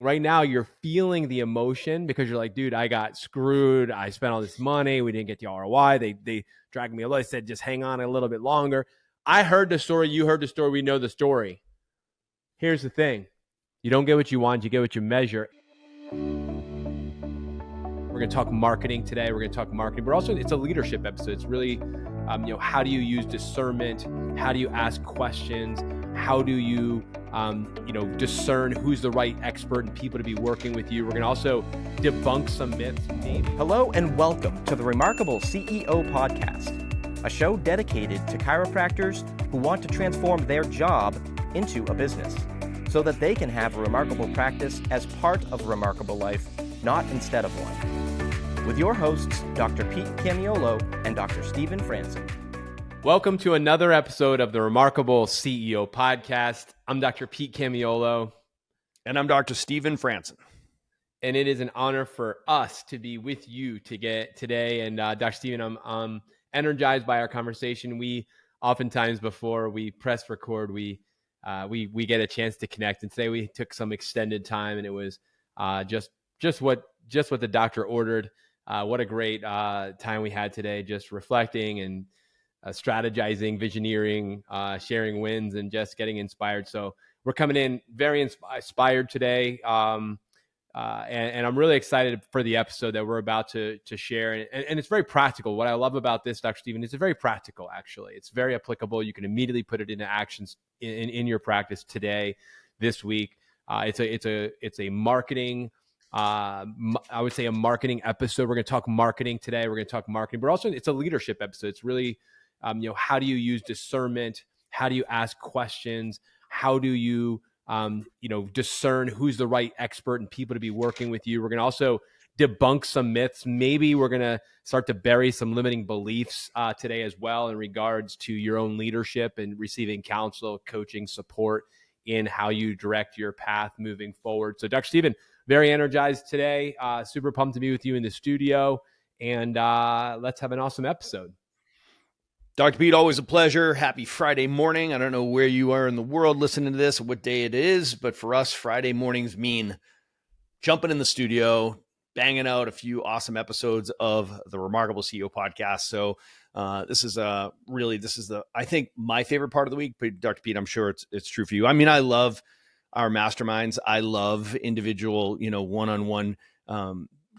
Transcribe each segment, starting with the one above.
Right now, you're feeling the emotion because you're like, dude, I got screwed. I spent all this money. We didn't get the ROI. They dragged me away. I said, just hang on a little bit longer. I heard the story. You heard the story. We know the story. Here's the thing. You don't get what you want. You get what you measure. We're going to talk marketing today. We're going to talk marketing, but also it's a leadership episode. It's really, how do you use discernment? How do you ask questions? How do you, discern who's the right expert and people to be working with you? We're going to also debunk some myths, maybe. Hello and welcome to the Remarkable CEO Podcast, a show dedicated to chiropractors who want to transform their job into a business so that they can have a remarkable practice as part of a remarkable life, not instead of one. With your hosts, Dr. Pete Camiolo and Dr. Stephen Franson. Welcome to another episode of the Remarkable CEO Podcast. I'm Dr. Pete Camiolo. And I'm Dr. Stephen Franson. And it is an honor for us to be with you today. And Dr. Stephen, I'm energized by our conversation. We oftentimes, before we press record, we get a chance to connect. And today we took some extended time, and it was just what the doctor ordered. What a great time we had today, just reflecting and strategizing, visioneering, sharing wins, and just getting inspired. So we're coming in very inspired today. And I'm really excited for the episode that we're about to share. And it's very practical. What I love about this, Dr. Stephen, is it's very practical, actually. It's very applicable. You can immediately put it into actions in your practice today, this week. It's a marketing, I would say a marketing episode. We're going to talk marketing today. We're going to talk marketing, but also it's a leadership episode. It's really, how do you use discernment? How do you ask questions? How do you, discern who's the right expert and people to be working with you? We're going to also debunk some myths. Maybe we're going to start to bury some limiting beliefs today as well in regards to your own leadership and receiving counsel, coaching, support in how you direct your path moving forward. So Dr. Stephen, very energized today. Super pumped to be with you in the studio. And let's have an awesome episode. Dr. Pete, always a pleasure. Happy Friday morning. I don't know where you are in the world listening to this, what day it is, but for us, Friday mornings mean jumping in the studio, banging out a few awesome episodes of the Remarkable CEO Podcast. So this is I think my favorite part of the week, but Dr. Pete, I'm sure it's true for you. I mean, I love our masterminds. I love individual, one-on-one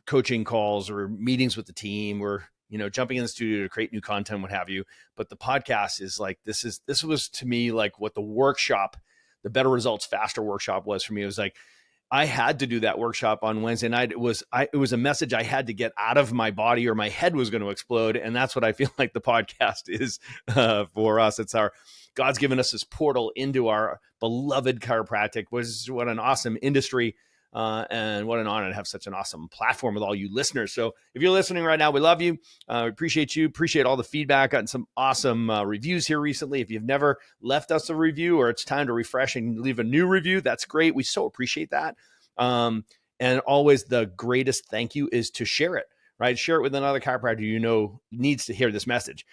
coaching calls or meetings with the team, or jumping in the studio to create new content, what have you. But the podcast is like, this was to me like what the workshop, the Better Results Faster workshop was for me. It was like, I had to do that workshop on Wednesday night. It was a message I had to get out of my body or my head was going to explode. And that's what I feel like the podcast is for us. It's God's given us this portal into our beloved chiropractic, which is what an awesome industry. And what an honor to have such an awesome platform with all you listeners. So if you're listening right now, we love you. We appreciate you. Appreciate all the feedback. Gotten some awesome reviews here recently. If you've never left us a review, or it's time to refresh and leave a new review, that's great. We so appreciate that. And always the greatest thank you is to share it, right? Share it with another chiropractor needs to hear this message.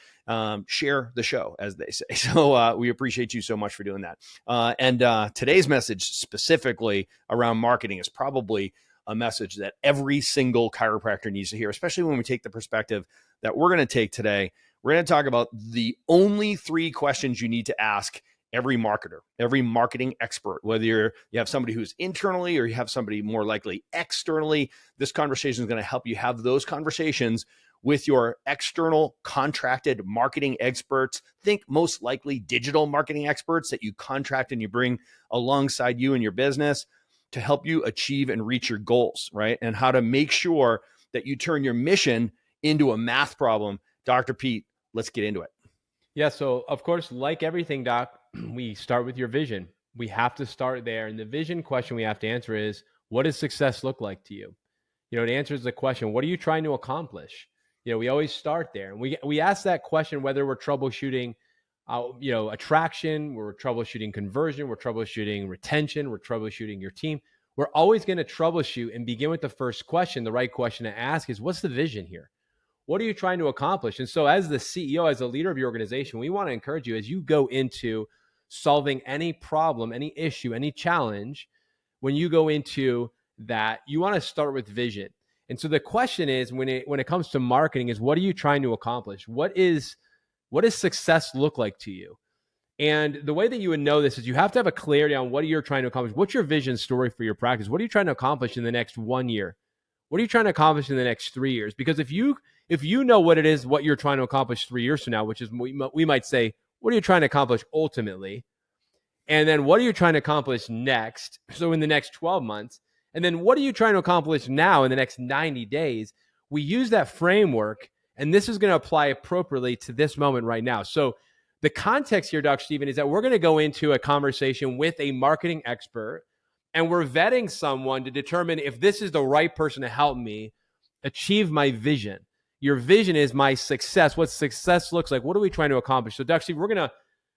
Share the show, as they say. So we appreciate you so much for doing that. And today's message specifically around marketing is probably a message that every single chiropractor needs to hear, especially when we take the perspective that we're going to take today. We're going to talk about the only 3 questions you need to ask every marketer, every marketing expert, whether you have somebody who's internally or you have somebody more likely externally. This conversation is going to help you have those conversations with your external contracted marketing experts. Think most likely digital marketing experts that you contract and you bring alongside you in your business to help you achieve and reach your goals, right? And how to make sure that you turn your mission into a math problem. Dr. Pete, let's get into it. Yeah, so of course, like everything, Doc, we start with your vision. We have to start there. And the vision question we have to answer is, what does success look like to you? It answers the question, what are you trying to accomplish? We always start there. And we ask that question whether we're troubleshooting, attraction, we're troubleshooting conversion, we're troubleshooting retention, we're troubleshooting your team. We're always going to troubleshoot and begin with the first question. The right question to ask is, what's the vision here? What are you trying to accomplish? And so as the CEO, as a leader of your organization, we want to encourage you as you go into solving any problem, any issue, any challenge, when you go into that you want to start with vision. And so the question is, when it comes to marketing, is what are you trying to accomplish? What does success look like to you? And the way that you would know this is you have to have a clarity on what you're trying to accomplish. What's your vision story for your practice? What are you trying to accomplish in the next 1 year? What are you trying to accomplish in the next 3 years? Because if you know what it is, what you're trying to accomplish 3 years from now, which is we might say, what are you trying to accomplish ultimately? And then what are you trying to accomplish next? So in the next 12 months, and then what are you trying to accomplish now in the next 90 days? We use that framework, and this is going to apply appropriately to this moment right now. So the context here, Dr. Stephen, is that we're going to go into a conversation with a marketing expert, and we're vetting someone to determine if this is the right person to help me achieve my vision. Your vision is my success. What success looks like. What are we trying to accomplish? So, Dr. Stephen, we're going to,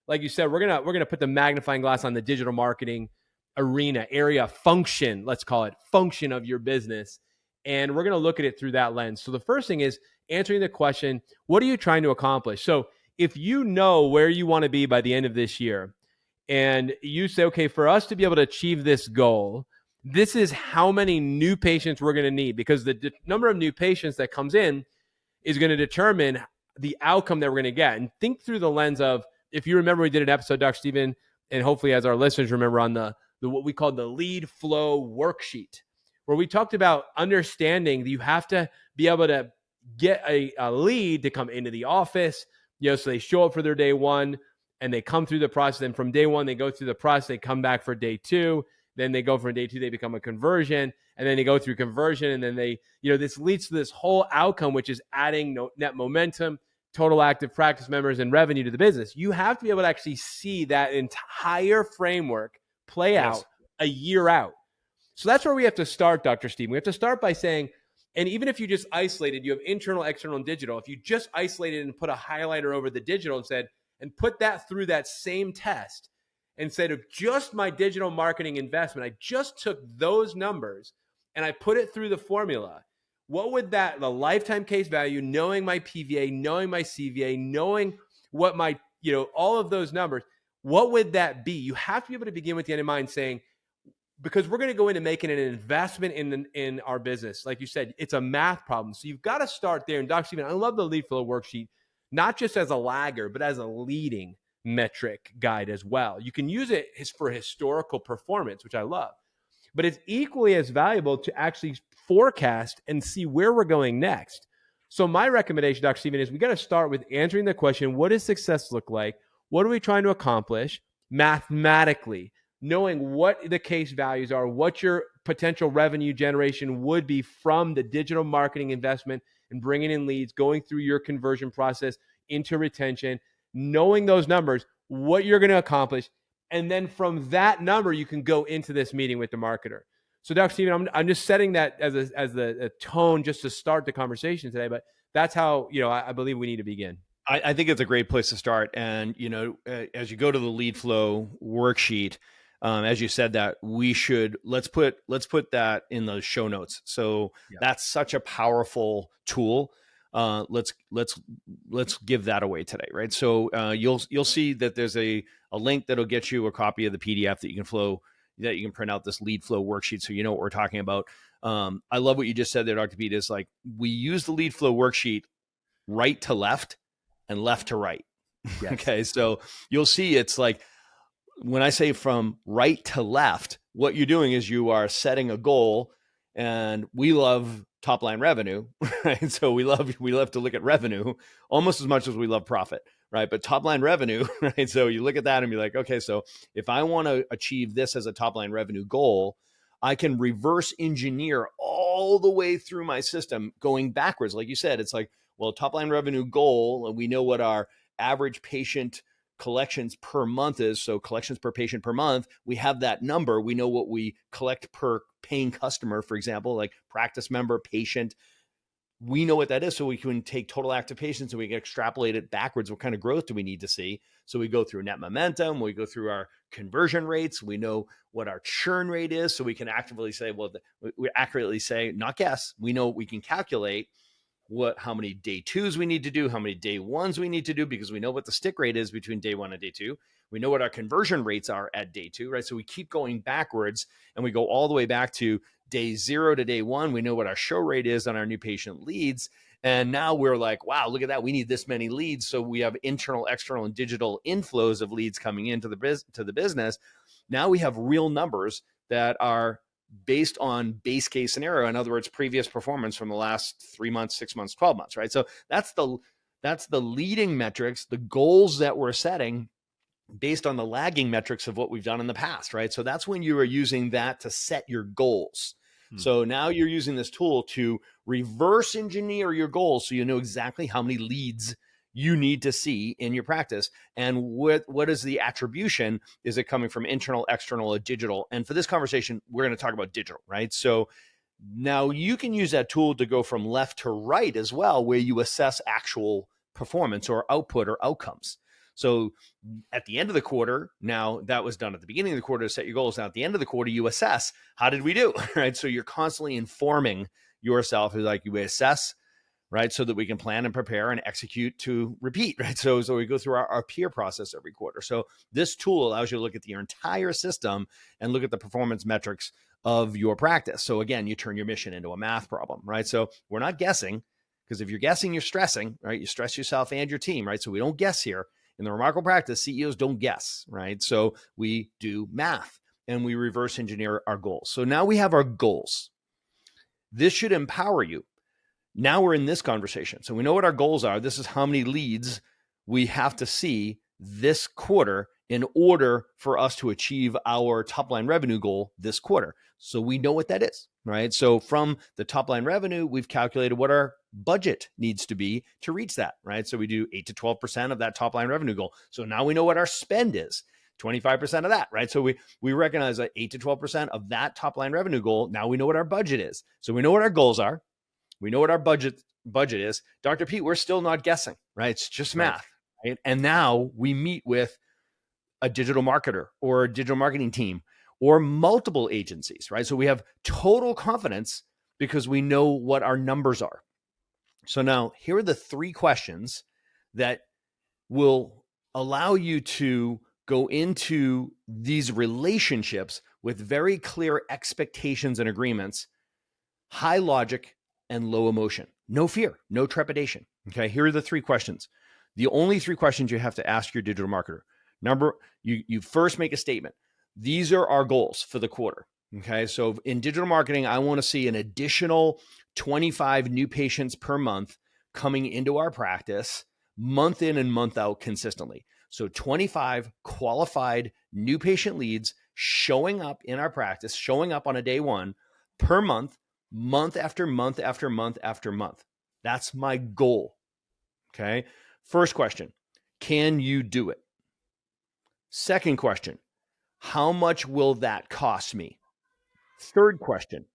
like you said, we're gonna put the magnifying glass on the digital marketing arena, area, function, let's call it, function of your business. And we're going to look at it through that lens. So the first thing is answering the question, what are you trying to accomplish? So if you know where you want to be by the end of this year, and you say, okay, for us to be able to achieve this goal, this is how many new patients we're going to need, because the number of new patients that comes in is going to determine the outcome that we're going to get. And think through the lens of, if you remember, we did an episode, Dr. Stephen, and hopefully as our listeners remember, on the what we call the Lead Flow Worksheet, where we talked about understanding that you have to be able to get a lead to come into the office, so they show up for their day one and they come through the process. And from day one, they go through the process, they come back for day two, then they go from day two, they become a conversion, and then they go through conversion. And then they, this leads to this whole outcome, which is adding net momentum, total active practice members, and revenue to the business. You have to be able to actually see that entire framework play out a year out. So that's where we have to start, Dr. Steve. We have to start by saying, and even if you just isolated, you have internal, external, and digital. If you just isolated and put a highlighter over the digital and put that through that same test and said, of just my digital marketing investment, I just took those numbers and I put it through the formula. What would the lifetime case value, knowing my PVA, knowing my CVA, knowing what my, all of those numbers, what would that be? You have to be able to begin with the end in mind, saying, because we're going to go into making an investment in our business. Like you said, it's a math problem. So you've got to start there. And Dr. Stephen, I love the Lead Flow Worksheet, not just as a lagger, but as a leading metric guide as well. You can use it for historical performance, which I love. But it's equally as valuable to actually forecast and see where we're going next. So my recommendation, Dr. Stephen, is we got to start with answering the question, what does success look like? What are we trying to accomplish mathematically? Knowing what the case values are, what your potential revenue generation would be from the digital marketing investment and bringing in leads, going through your conversion process into retention, knowing those numbers, what you're going to accomplish. And then from that number, you can go into this meeting with the marketer. So Dr. Stephen, I'm just setting that as a tone just to start the conversation today, but that's how, I believe we need to begin. I think it's a great place to start. And, as you go to the Lead Flow Worksheet, as you said that let's put that in the show notes. So that's such a powerful tool. Let's give that away today. Right. So, you'll see that there's a link that'll get you a copy of the PDF that you can print out, this Lead Flow Worksheet. So, you know what we're talking about. I love what you just said there, Dr. Pete, is like, we use the Lead Flow Worksheet right to left and left to right. Yes. Okay. So you'll see it's like, when I say from right to left, what you're doing is you are setting a goal, and we love top line revenue, right? So we love to look at revenue almost as much as we love profit, right? But top line revenue, right? So you look at that and be like, okay, so if I want to achieve this as a top line revenue goal, I can reverse engineer all the way through my system going backwards. Like you said, it's like, well, top line revenue goal, and we know what our average patient collections per month is. So collections per patient per month, we have that number. We know what we collect per paying customer, for example, like practice member, patient. We know what that is. So we can take total active patients and we can extrapolate it backwards. What kind of growth do we need to see? So we go through net momentum, we go through our conversion rates, we know what our churn rate is. So we can actively say, we accurately say, not guess, we know we can calculate how many day twos we need to do, how many day ones we need to do, because we know what the stick rate is between day one and day two. We know what our conversion rates are at day two, right? So we keep going backwards and we go all the way back to day 0 to day 1. We know what our show rate is on our new patient leads. And now we're like, wow, look at that. We need this many leads. So we have internal, external, and digital inflows of leads coming into the business. Now we have real numbers that are based on base case scenario. In other words, previous performance from the last 3 months, 6 months, 12 months, right? So that's the leading metrics, the goals that we're setting based on the lagging metrics of what we've done in the past, right? So that's when you are using that to set your goals. So now you're using this tool to reverse engineer your goals so you know exactly how many leads you need to see in your practice. And what is the attribution? Is it coming from internal, external, or digital? And for this conversation, we're going to talk about digital, right? So now you can use that tool to go from left to right as well, where you assess actual performance or output or outcomes. So at the end of the quarter, now that was done at the beginning of the quarter to set your goals. Now at the end of the quarter, you assess, how did we do, right? So you're constantly informing yourself, like you assess, right? So that we can plan and prepare and execute to repeat, right? So we go through our peer process every quarter. So this tool allows you to look at your entire system and look at the performance metrics of your practice. So again, you turn your mission into a math problem, right? So we're not guessing, because if you're guessing, you're stressing, right? You stress yourself and your team, right? So we don't guess here. In the Remarkable Practice, CEOs don't guess, right? So we do math and we reverse engineer our goals. So now we have our goals. This should empower you. Now we're in this conversation. So we know what our goals are. This is how many leads we have to see this quarter in order for us to achieve our top line revenue goal this quarter. So we know what that is, right? So from the top line revenue, we've calculated what our budget needs to be to reach that, right? So we do 8 to 12% of that top line revenue goal. So now we know what our spend is, 25% of that, right? So we recognize that 8 to 12% of that top line revenue goal. Now we know what our budget is. So we know what our goals are. We know what our budget is. Dr. Pete, we're still not guessing, right? It's just math, right? And now we meet with a digital marketer or a digital marketing team or multiple agencies, right? So we have total confidence because we know what our numbers are. So now here are the 3 questions that will allow you to go into these relationships with very clear expectations and agreements, high logic and low emotion, no fear, no trepidation. Okay, here are the 3 questions. The only 3 questions you have to ask your digital marketer. You first make a statement. These are our goals for the quarter. Okay, so in digital marketing, I want to see an additional 25 new patients per month coming into our practice, month in and month out consistently. So 25 qualified new patient leads showing up in our practice, showing up on a day 1 per month, month after month after month after month. That's my goal. Okay. First question, can you do it? Second question, how much will that cost me? Third question,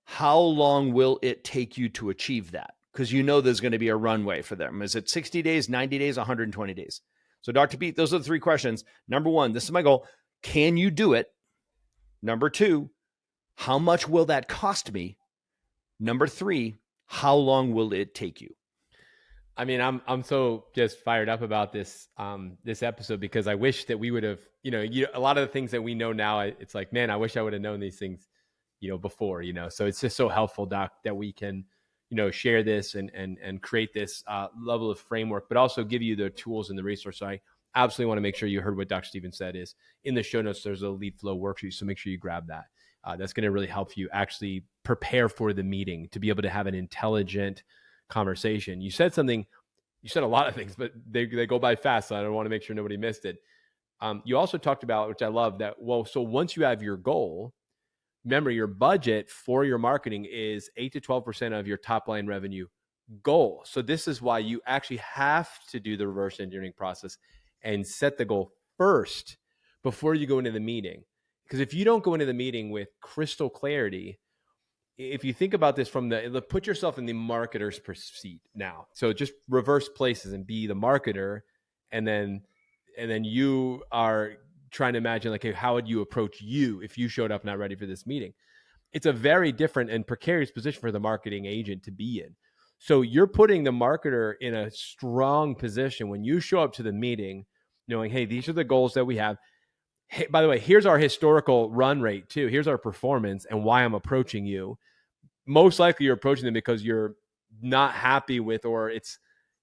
how long will it take you to achieve that? Because you know there's going to be a runway for them. Is it 60 days, 90 days, 120 days? So Dr. Pete, those are the 3 questions. Number 1, this is my goal. Can you do it? Number 2, how much will that cost me? Number 3, how long will it take you? I mean, I'm so just fired up about this this episode because I wish that we would have, a lot of the things that we know now, it's like, man, I wish I would have known these things, before, So it's just so helpful, Doc, that we can, share this and create this level of framework, but also give you the tools and the resource. So I absolutely want to make sure you heard what Dr. Steven said is in the show notes, there's a Lead Flow Worksheet. So make sure you grab that. That's going to really help you actually prepare for the meeting to be able to have an intelligent conversation. You said a lot of things, but they go by fast. So I don't want to make sure nobody missed it. You also talked about, which I love, that, so once you have your goal, remember your budget for your marketing is 8 to 12% of your top line revenue goal. So this is why you actually have to do the reverse engineering process and set the goal first before you go into the meeting. Because if you don't go into the meeting with crystal clarity, if you think about this put yourself in the marketer's seat now. So just reverse places and be the marketer. And then you are trying to imagine, like, hey, how would you approach you if you showed up not ready for this meeting? It's a very different and precarious position for the marketing agent to be in. So you're putting the marketer in a strong position when you show up to the meeting, knowing, hey, these are the goals that we have. Hey, by the way, here's our historical run rate too. Here's our performance and why I'm approaching you. Most likely you're approaching them because you're not happy with, or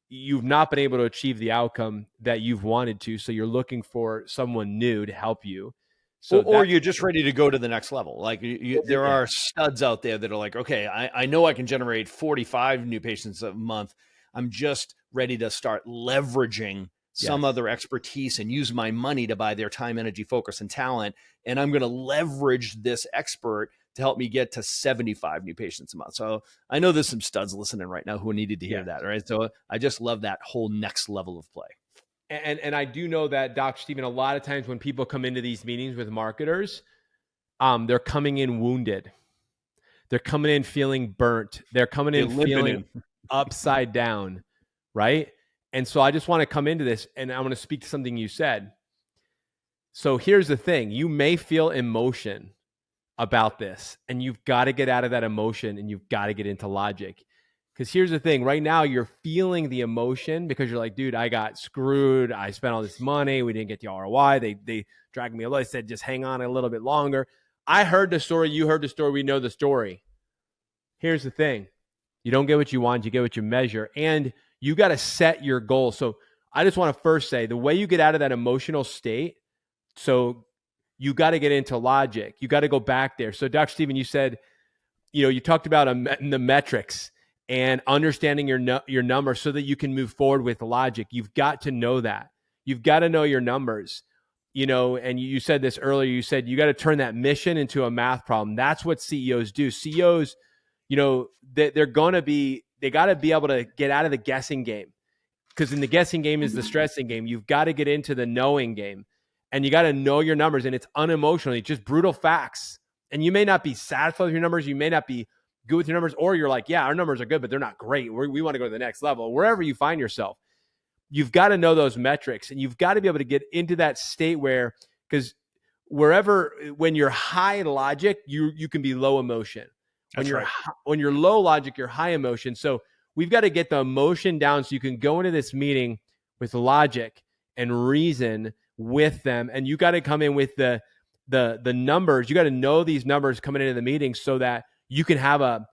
you've not been able to achieve the outcome that you've wanted to. So you're looking for someone new to help you. So or you're just ready to go to the next level. Like there yeah. are studs out there that are like, okay, I know I can generate 45 new patients a month. I'm just ready to start leveraging some other expertise and use my money to buy their time, energy, focus, and talent. And I'm going to leverage this expert to help me get to 75 new patients a month. So I know there's some studs listening right now who needed to hear that, right? So I just love that whole next level of play. And I do know that, Dr. Stephen, a lot of times when people come into these meetings with marketers, they're coming in wounded. They're coming in feeling burnt. They're coming in feeling upside down, right? And so I just want to come into this and I want to speak to something you said. So here's the thing. You may feel emotion about this, and you've got to get out of that emotion and you've got to get into logic. Because here's the thing. Right now, you're feeling the emotion because you're like, dude, I got screwed. I spent all this money. We didn't get the ROI. They dragged me a little. I said, just hang on a little bit longer. I heard the story. You heard the story. We know the story. Here's the thing. You don't get what you want. You get what you measure. And you got to set your goal. So I just want to first say the way you get out of that emotional state, so you got to get into logic. You got to go back there. So Dr. Stephen, you said, you talked about the metrics and understanding your numbers so that you can move forward with logic. You've got to know that. You've got to know your numbers, and you said this earlier. You said you got to turn that mission into a math problem. That's what CEOs do. CEOs, they got to be able to get out of the guessing game, because in the guessing game is the stressing game. You've got to get into the knowing game, and you got to know your numbers, and it's unemotional. It's just brutal facts. And you may not be satisfied with your numbers. You may not be good with your numbers, or you're like, yeah, our numbers are good, but they're not great. We want to go to the next level. Wherever you find yourself, you've got to know those metrics, and you've got to be able to get into that state where, because when you're high logic, you can be low emotion. When you're low logic, you're high emotion. So we've got to get the emotion down so you can go into this meeting with logic and reason with them. And you got to come in with the numbers. You got to know these numbers coming into the meeting so that you can have a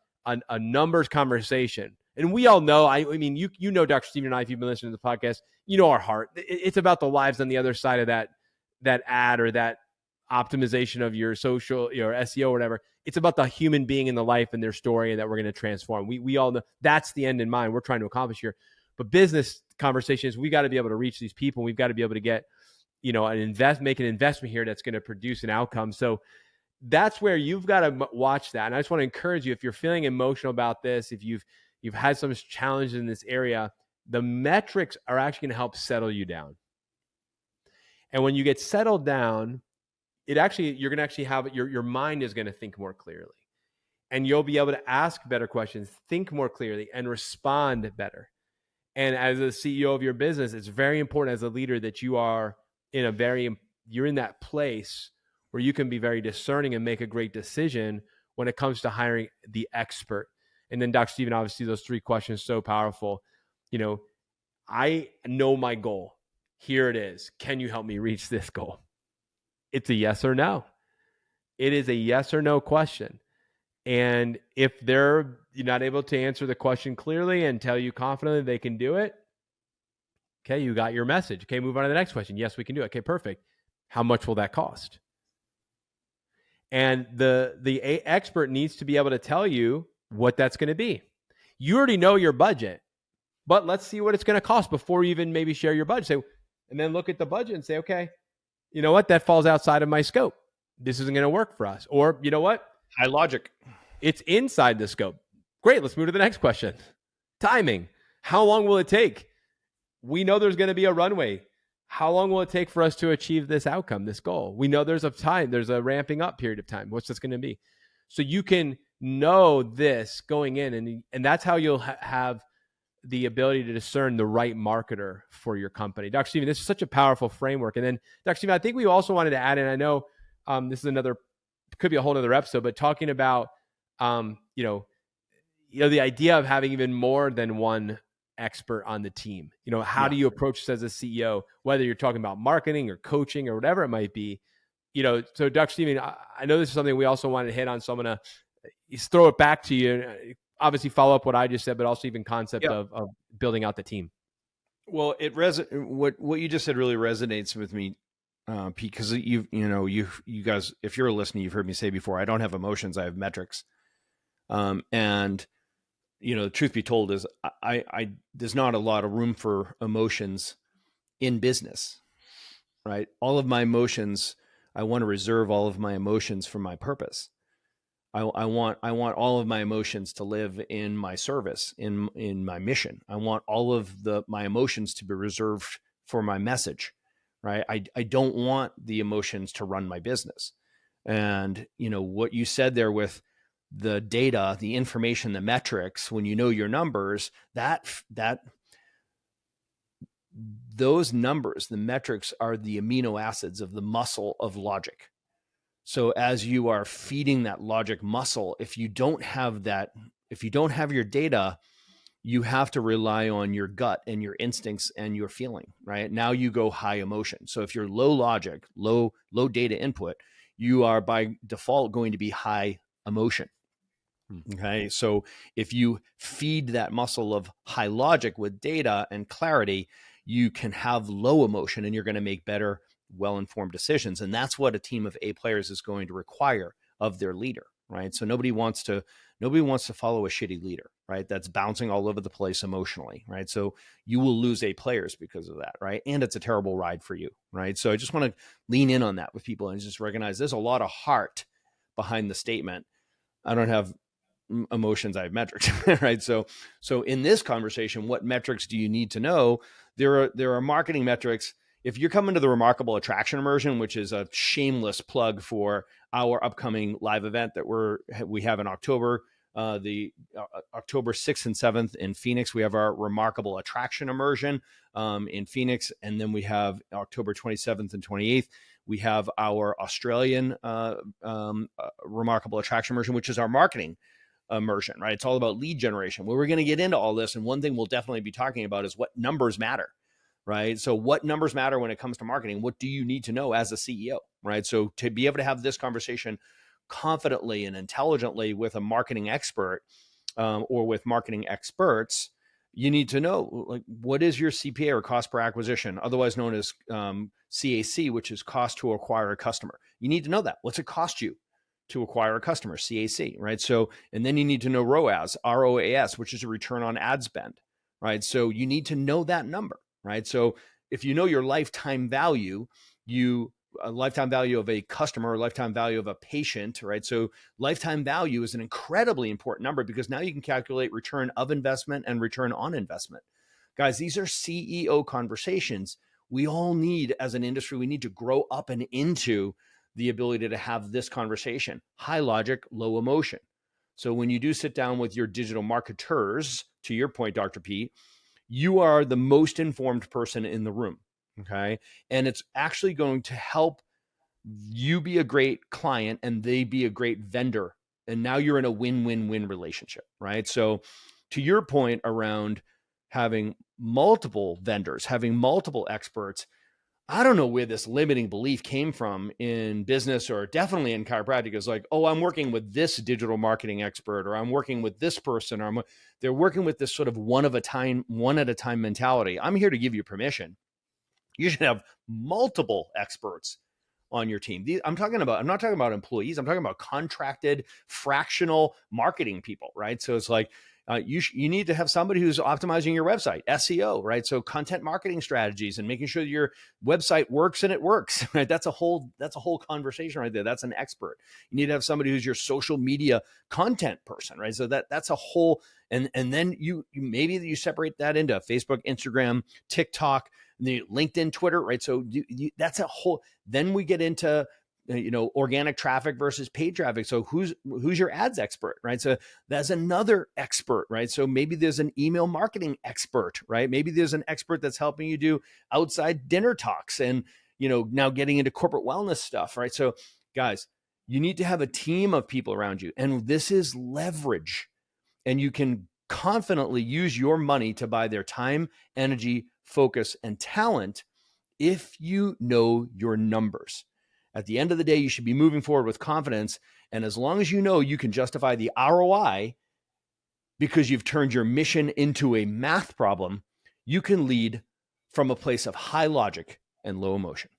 numbers conversation. And we all know, I mean, you know, Dr. Stephen and I, if you've been listening to the podcast, you know our heart. It's about the lives on the other side of that ad or that optimization of your social, your SEO or whatever. It's about the human being in the life and their story that we're going to transform. We all know that's the end in mind we're trying to accomplish here. But business conversations, we got to be able to reach these people. We've got to be able to get, make an investment here that's going to produce an outcome. So that's where you've got to watch that. And I just want to encourage you, if you're feeling emotional about this, if you've had some challenges in this area, the metrics are actually going to help settle you down. And when you get settled down, you're going to actually have your mind is going to think more clearly, and you'll be able to ask better questions, think more clearly, and respond better. And as a CEO of your business, it's very important as a leader that you're in that place where you can be very discerning and make a great decision when it comes to hiring the expert. And then Dr. Stephen, obviously those 3 questions, so powerful. I know my goal. Here it is. Can you help me reach this goal? It's a yes or no. It is a yes or no question. And if they're not able to answer the question clearly and tell you confidently they can do it, okay, you got your message. Okay, move on to the next question. Yes, we can do it. Okay, perfect. How much will that cost? And the expert needs to be able to tell you what that's going to be. You already know your budget, but let's see what it's going to cost before you even maybe share your budget. And then look at the budget and say, okay, you know what? That falls outside of my scope. This isn't going to work for us. Or you know what? High logic. It's inside the scope. Great. Let's move to the next question. Timing. How long will it take? We know there's going to be a runway. How long will it take for us to achieve this outcome, this goal? We know there's a ramping up period of time. What's this going to be? So you can know this going in, and that's how you'll have the ability to discern the right marketer for your company. Dr. Stephen, this is such a powerful framework. And then Dr. Stephen, I think we also wanted to add in, I know this is could be a whole other episode, but talking about, the idea of having even more than one expert on the team. How do you approach this as a CEO, whether you're talking about marketing or coaching or whatever it might be? So Dr. Steven, I know this is something we also wanted to hit on, so I'm going to throw it back to you. Obviously follow up what I just said, but also even concept of building out the team. Well, what you just said really resonates with me, Pete, because you guys, if you're listening, you've heard me say before, I don't have emotions, I have metrics. And the truth be told is I there's not a lot of room for emotions in business, right? All of my emotions, I want to reserve all of my emotions for my purpose. I want all of my emotions to live in my service, in my mission. I want all of my emotions to be reserved for my message, right? I don't want the emotions to run my business. And what you said there with the data, the information, the metrics, when you know your numbers, those numbers, the metrics, are the amino acids of the muscle of logic. So as you are feeding that logic muscle, if you don't have your data, you have to rely on your gut and your instincts and your feeling, right? Now you go high emotion. So if you're low logic, low data input, you are by default going to be high emotion. Okay. So if you feed that muscle of high logic with data and clarity, you can have low emotion and you're going to make better, well-informed decisions. And that's what a team of A players is going to require of their leader, right? So nobody wants to follow a shitty leader, right? That's bouncing all over the place emotionally, right? So you will lose A players because of that, right? And it's a terrible ride for you, right? So I just want to lean in on that with people and just recognize there's a lot of heart behind the statement. I don't have emotions, I have metrics, right? So in this conversation, what metrics do you need to know? There are marketing metrics. If you're coming to the Remarkable Attraction Immersion, which is a shameless plug for our upcoming live event that we have in October, the October 6th and 7th in Phoenix, we have our Remarkable Attraction Immersion in Phoenix. And then we have October 27th and 28th, we have our Australian Remarkable Attraction Immersion, which is our marketing immersion, right? It's all about lead generation. Well, we're going to get into all this. And one thing we'll definitely be talking about is what numbers matter, right? So what numbers matter when it comes to marketing? What do you need to know as a CEO, right? So to be able to have this conversation confidently and intelligently with a marketing expert or with marketing experts, you need to know, like, what is your CPA, or cost per acquisition, otherwise known as CAC, which is cost to acquire a customer. You need to know that. What's it cost you to acquire a customer, CAC, right? So, and then you need to know ROAS, ROAS, which is a return on ad spend, right? So you need to know that number, right? So if you know your lifetime value, a lifetime value of a customer, or lifetime value of a patient, right? So lifetime value is an incredibly important number, because now you can calculate return of investment and return on investment. Guys, these are CEO conversations we all need as an industry. We need to grow up and into the ability to have this conversation. High logic, low emotion. So when you do sit down with your digital marketers, to your point, Dr. Pete, you are the most informed person in the room. Okay. And it's actually going to help you be a great client and they be a great vendor. And now you're in a win-win-win relationship, right? So to your point around having multiple vendors, having multiple experts, I don't know where this limiting belief came from in business, or definitely in chiropractic. Is like, oh, I'm working with this digital marketing expert, or I'm working with this person, or they're working with this sort of one at a time mentality. I'm here to give you permission. You should have multiple experts on your team. I'm not talking about employees. I'm talking about contracted fractional marketing people, right? So it's like, you need to have somebody who's optimizing your website, SEO, right? So content marketing strategies and making sure your website works and it works, right? That's a whole conversation right there. That's an expert. You need to have somebody who's your social media content person, right? So that's a whole, and then you maybe you separate that into Facebook, Instagram, TikTok, LinkedIn, Twitter, right? So that's a whole, then we get into organic traffic versus paid traffic. So who's your ads expert, right? So that's another expert, right? So maybe there's an email marketing expert, right? Maybe there's an expert that's helping you do outside dinner talks and, now getting into corporate wellness stuff, right? So guys, you need to have a team of people around you, and this is leverage, and you can confidently use your money to buy their time, energy, focus, and talent if you know your numbers. At the end of the day, you should be moving forward with confidence. And as long as you know you can justify the ROI because you've turned your mission into a math problem, you can lead from a place of high logic and low emotion.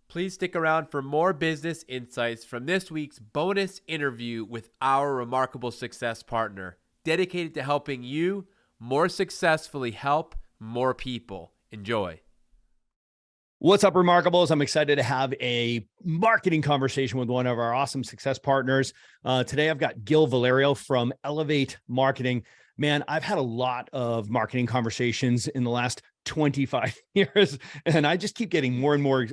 Please stick around for more business insights from this week's bonus interview with our remarkable success partner, dedicated to helping you more successfully help more people. Enjoy. What's up, Remarkables? I'm excited to have a marketing conversation with one of our awesome success partners. Today, I've got Gil Valerio from Elevate Marketing. Man, I've had a lot of marketing conversations in the last 25 years, and I just keep getting more and more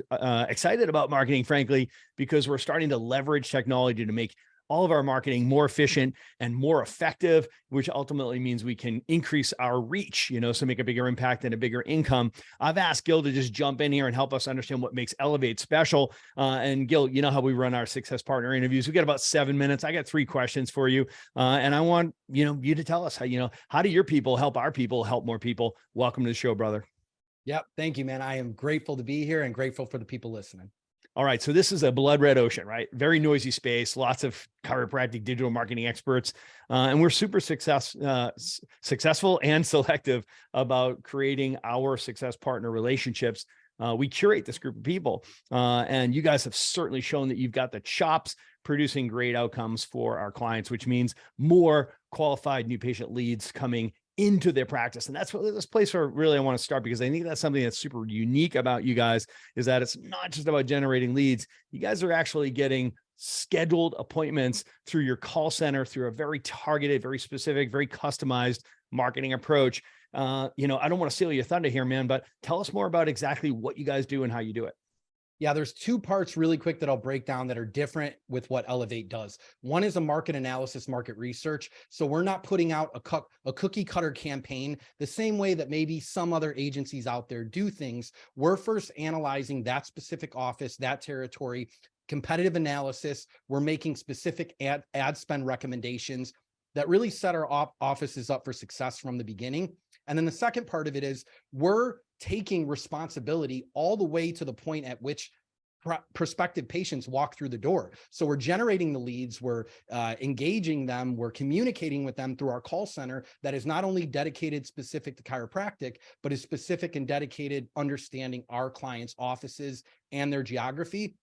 excited about marketing, frankly, because we're starting to leverage technology to make all of our marketing more efficient and more effective, which ultimately means we can increase our reach, so make a bigger impact and a bigger income. I've asked Gil to just jump in here and help us understand what makes Elevate special. And Gil, you know how we run our success partner interviews. We got about 7 minutes. I got 3 questions for you. And I want, you to tell us how do your people help our people help more people? Welcome to the show, brother. Yep. Thank you, man. I am grateful to be here and grateful for the people listening. All right. So this is a blood red ocean, right? Very noisy space, lots of chiropractic digital marketing experts. And we're super successful and selective about creating our success partner relationships. We curate this group of people. And you guys have certainly shown that you've got the chops producing great outcomes for our clients, which means more qualified new patient leads coming into their practice. And that's what this place where really I want to start, because I think that's something that's super unique about you guys, is that it's not just about generating leads. You guys are actually getting scheduled appointments through your call center, through a very targeted, very specific, very customized marketing approach. I don't want to steal your thunder here, man, but tell us more about exactly what you guys do and how you do it. Yeah, there's 2 parts really quick that I'll break down that are different with what Elevate does. One is a market analysis, market research. So we're not putting out a cookie cutter campaign the same way that maybe some other agencies out there do things. We're first analyzing that specific office, that territory, competitive analysis. We're making specific ad spend recommendations that really set our offices up for success from the beginning. And then the second part of it is we're taking responsibility all the way to the point at which prospective patients walk through the door. So we're generating the leads, we're engaging them, we're communicating with them through our call center that is not only dedicated specific to chiropractic, but is specific and dedicated understanding our clients' offices and their geography,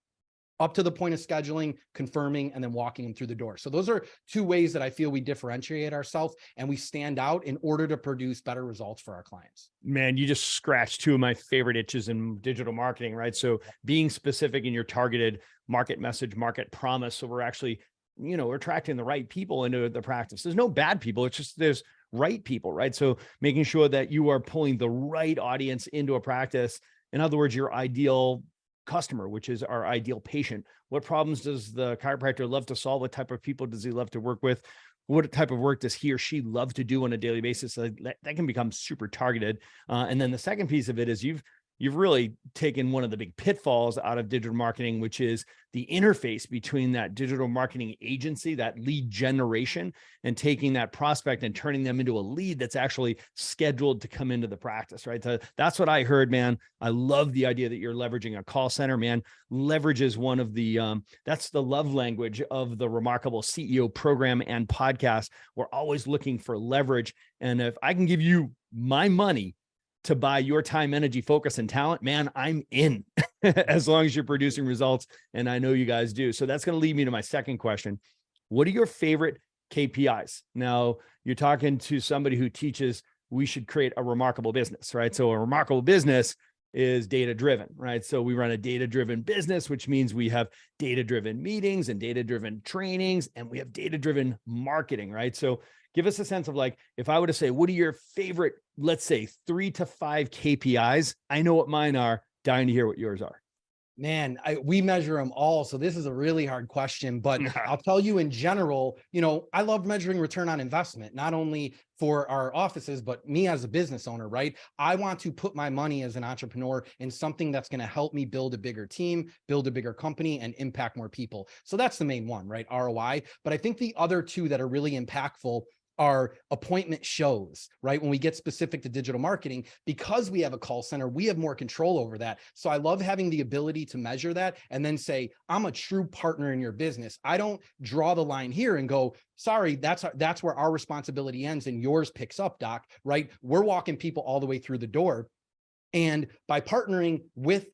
up to the point of scheduling, confirming, and then walking them through the door. So those are 2 ways that I feel we differentiate ourselves and we stand out in order to produce better results for our clients. Man, you just scratched 2 of my favorite itches in digital marketing, right? So being specific in your targeted market message, market promise. So we're actually, we're attracting the right people into the practice. There's no bad people. It's just there's right people, right? So making sure that you are pulling the right audience into a practice. In other words, your ideal customer, which is our ideal patient. What problems does the chiropractor love to solve? What type of people does he love to work with? What type of work does he or she love to do on a daily basis? So that can become super targeted. And then the second piece of it is you've really taken one of the big pitfalls out of digital marketing, which is the interface between that digital marketing agency, that lead generation, and taking that prospect and turning them into a lead that's actually scheduled to come into the practice, right? So that's what I heard, man. I love the idea that you're leveraging a call center, man. Leverage is one of the, that's the love language of the Remarkable CEO program and podcast. We're always looking for leverage. And if I can give you my money to buy your time, energy, focus, and talent, man, I'm in as long as you're producing results. And I know you guys do. So that's going to lead me to my second question. What are your favorite KPIs? Now, you're talking to somebody who teaches we should create a remarkable business, right? So a remarkable business is data-driven, right? So we run a data-driven business, which means we have data-driven meetings and data-driven trainings, and we have data-driven marketing, right? So give us a sense of, like, if I were to say, what are your favorite, let's say 3 to 5 KPIs? I know what mine are. Dying to hear what yours are. Man, we measure them all. So this is a really hard question, but I'll tell you in general, I love measuring return on investment, not only for our offices, but me as a business owner, right? I want to put my money as an entrepreneur in something that's going to help me build a bigger team, build a bigger company, and impact more people. So that's the main one, right? ROI. But I think the other 2 that are really impactful our appointment shows, right? When we get specific to digital marketing, because we have a call center, we have more control over that. So I love having the ability to measure that and then say, I'm a true partner in your business. I don't draw the line here and go, sorry, that's where our responsibility ends and yours picks up, doc, right? We're walking people all the way through the door. And by partnering with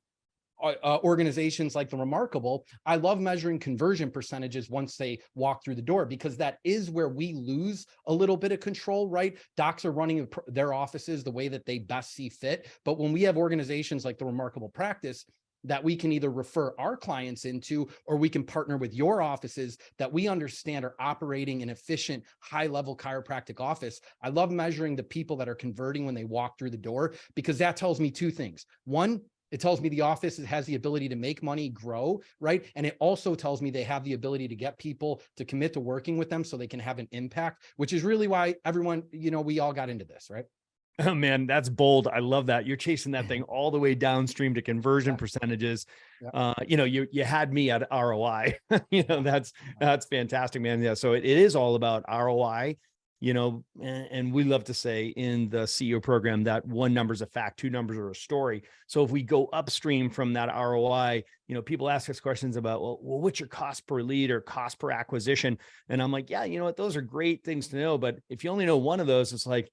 organizations like the Remarkable, I love measuring conversion percentages once they walk through the door, because that is where we lose a little bit of control, right? Docs are running their offices the way that they best see fit. But when we have organizations like the Remarkable Practice that we can either refer our clients into, or we can partner with your offices that we understand are operating an efficient, high-level chiropractic office, I love measuring the people that are converting when they walk through the door, because that tells me two things. One, it tells me the office has the ability to make money, grow, right? And it also tells me they have the ability to get people to commit to working with them so they can have an impact, which is really why everyone, we all got into this, right? Oh man, that's bold. I love that. You're chasing that thing all the way downstream to conversion percentages. Yeah. You had me at ROI. That's fantastic, man. Yeah. So it is all about ROI. And we love to say in the CEO program that one number is a fact, two numbers are a story. So if we go upstream from that ROI, people ask us questions about, well, what's your cost per lead or cost per acquisition? And I'm like, yeah, you know what? Those are great things to know. But if you only know one of those, it's like,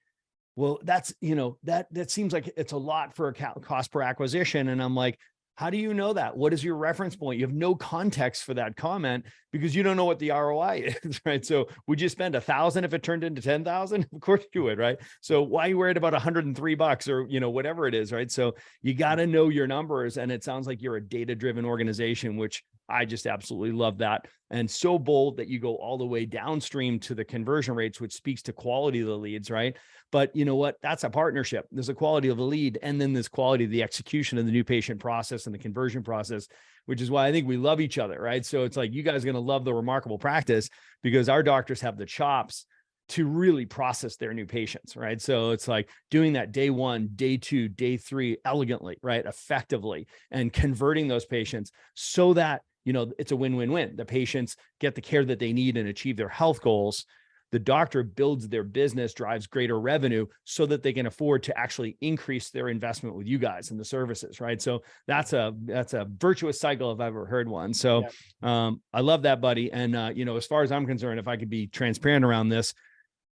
well, that's, that seems like it's a lot for a cost per acquisition. And I'm like, how do you know that? What is your reference point? You have no context for that comment because you don't know what the ROI is, right? So would you spend $1,000 if it turned into 10,000? Of course you would, right? So why are you worried about $103 or, whatever it is, right? So you got to know your numbers. And it sounds like you're a data-driven organization, which I just absolutely love that. And so bold that you go all the way downstream to the conversion rates, which speaks to quality of the leads, right? But you know what? That's a partnership. There's a quality of the lead, and then there's quality of the execution of the new patient process and the conversion process, which is why I think we love each other, right? So it's like, you guys are going to love the Remarkable Practice because our doctors have the chops to really process their new patients, right? So it's like doing that day 1, day 2, day 3 elegantly, right? Effectively, and converting those patients so that, it's a win-win-win. The patients get the care that they need and achieve their health goals. The doctor builds their business, drives greater revenue so that they can afford to actually increase their investment with you guys and the services, right? So that's a virtuous cycle if I've ever heard one. So I love that, buddy. And, as far as I'm concerned, if I could be transparent around this,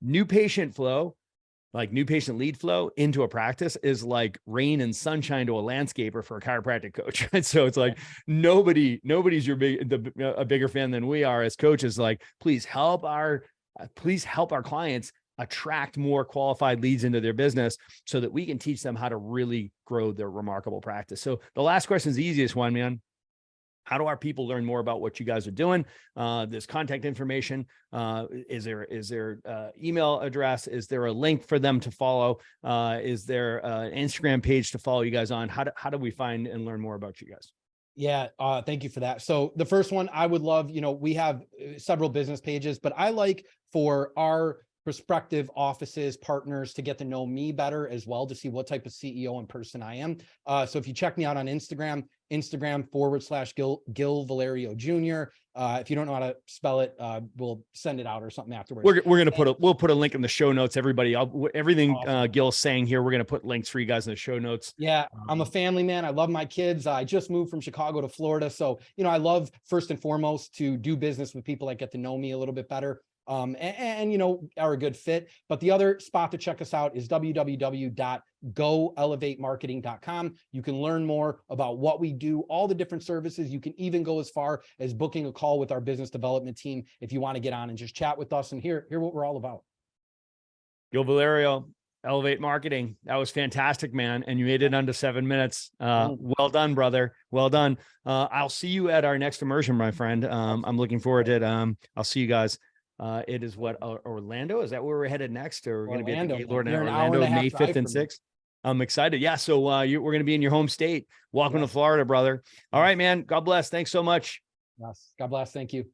new patient flow, like new patient lead flow into a practice is like rain and sunshine to a landscaper for a chiropractic coach, right? So it's like nobody's a bigger fan than we are as coaches. Like, please help our clients attract more qualified leads into their business so that we can teach them how to really grow their Remarkable Practice. So the last question is the easiest one, man. How do our people learn more about what you guys are doing? There's contact information. Is there email address? Is there a link for them to follow? Is there an Instagram page to follow you guys on? How do we find and learn more about you guys? Yeah. Thank you for that. So the first one I would love, we have several business pages, but I like for our prospective offices, partners to get to know me better as well, to see what type of CEO and person I am. So if you check me out on Instagram /Gil Valerio Jr. If you don't know how to spell it, we'll send it out or something afterwards. We're gonna we'll put a link in the show notes. Everybody, everything awesome. Gil's saying here, we're gonna put links for you guys in the show notes. Yeah, I'm a family man. I love my kids. I just moved from Chicago to Florida, so I love first and foremost to do business with people that get to know me a little bit better. And are a good fit. But the other spot to check us out is www.goelevatemarketing.com. You can learn more about what we do, all the different services. You can even go as far as booking a call with our business development team if you want to get on and just chat with us and hear what we're all about. Gil Valerio, Elevate Marketing. That was fantastic, man. And you made it under 7 minutes. Well done, brother. Well done. I'll see you at our next immersion, my friend. I'm looking forward to it. I'll see you guys. It is Orlando? Is that where we're headed next? Or we're going to be at the Gaylord in Orlando, May 5th and 6th? I'm excited. Yeah. So we're going to be in your home state. Welcome to Florida, brother. All right, man. God bless. Thanks so much. Yes. God bless. Thank you.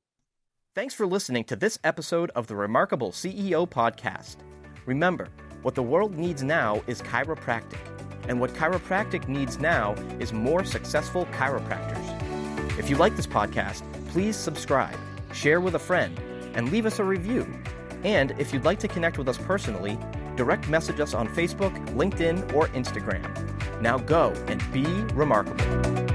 Thanks for listening to this episode of the Remarkable CEO Podcast. Remember, what the world needs now is chiropractic. And what chiropractic needs now is more successful chiropractors. If you like this podcast, please subscribe, share with a friend, and leave us a review. And if you'd like to connect with us personally, direct message us on Facebook, LinkedIn, or Instagram. Now go and be remarkable.